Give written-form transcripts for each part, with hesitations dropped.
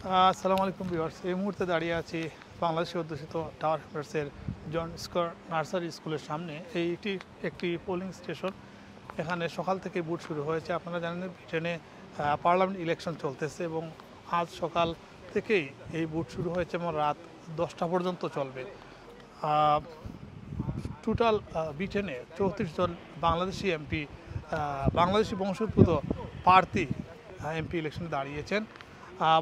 আসসালামু আলাইকুম ভিউয়ার্স। এই মুহূর্তে দাঁড়িয়ে আছি বাংলাদেশে অধ্যুষিত টাওয়ার হ্যামার্সের জন স্কয়ার নার্সারি স্কুলের সামনে। এইটি একটি পোলিং স্টেশন। এখানে সকাল থেকে ভোট শুরু হয়েছে। আপনারা জানেন ব্রিটেনে পার্লামেন্ট ইলেকশন চলতেছে এবং আজ সকাল থেকেই এই ভোট শুরু হয়েছে এবং রাত 10টা পর্যন্ত চলবে। টোটাল ব্রিটেনে 34 জন বাংলাদেশি এমপি, বাংলাদেশি বংশোদ্ভূত প্রার্থী এমপি ইলেকশনে দাঁড়িয়েছেন।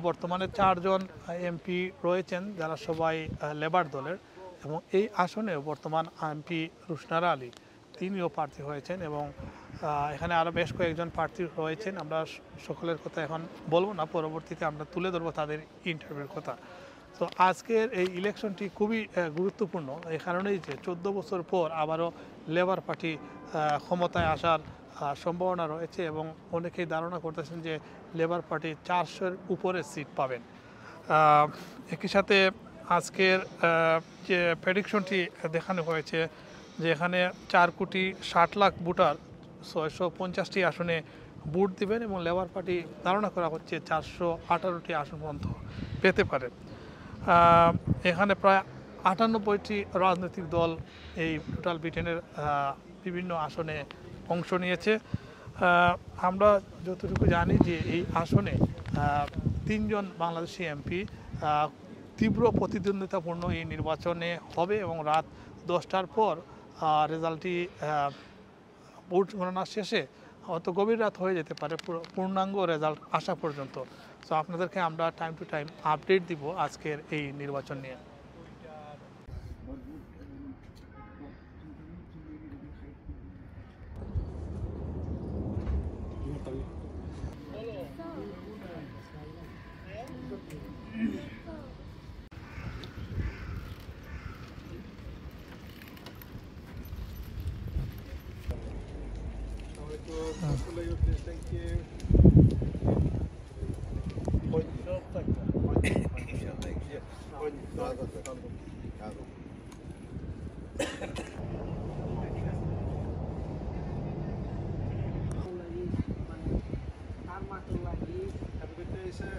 বর্তমানে 4 জন এমপি রয়েছেন যারা সবাই লেবার দলের, এবং এই আসনে বর্তমান এমপি রুশনারা আলী তিনিও প্রার্থী হয়েছেন এবং এখানে আরও বেশ কয়েকজন প্রার্থী রয়েছেন। আমরা সকলের কথা এখন বলবো না, পরবর্তীতে আমরা তুলে ধরবো তাদের ইন্টারভিউর কথা। তো আজকের এই ইলেকশনটি খুবই গুরুত্বপূর্ণ এই কারণেই যে 14 বছর পর আবারও লেবার পার্টি ক্ষমতায় আসার সম্ভাবনা রয়েছে এবং অনেকেই ধারণা করতেছেন যে লেবার পার্টি 400-এর উপরে সিট পাবেন। একই সাথে আজকের যে প্রেডিকশনটি দেখানো হয়েছে যে এখানে 4,60,00,000 ভোটার 650টি আসনে ভোট দিবেন এবং লেবার পার্টি ধারণা করা হচ্ছে 418টি আসন পর্যন্ত পেতে পারে। এখানে প্রায় 98টি রাজনৈতিক দল এই টোটাল ব্রিটেনের বিভিন্ন আসনে অংশ নিয়েছে। আমরা যতটুকু জানি যে এই আসনে 3 জন বাংলাদেশি এমপি, তীব্র প্রতিদ্বন্দ্বিতাপূর্ণ এই নির্বাচনে হবে এবং রাত 10টার পর রেজাল্টটি ভোট গণনা শেষে হয়তো গভীর রাত হয়ে যেতে পারে পূর্ণাঙ্গ রেজাল্ট আসা পর্যন্ত। সো আপনাদেরকে আমরা টাইম টু টাইম আপডেট দিব আজকের এই নির্বাচন নিয়ে। Have a good day, sir.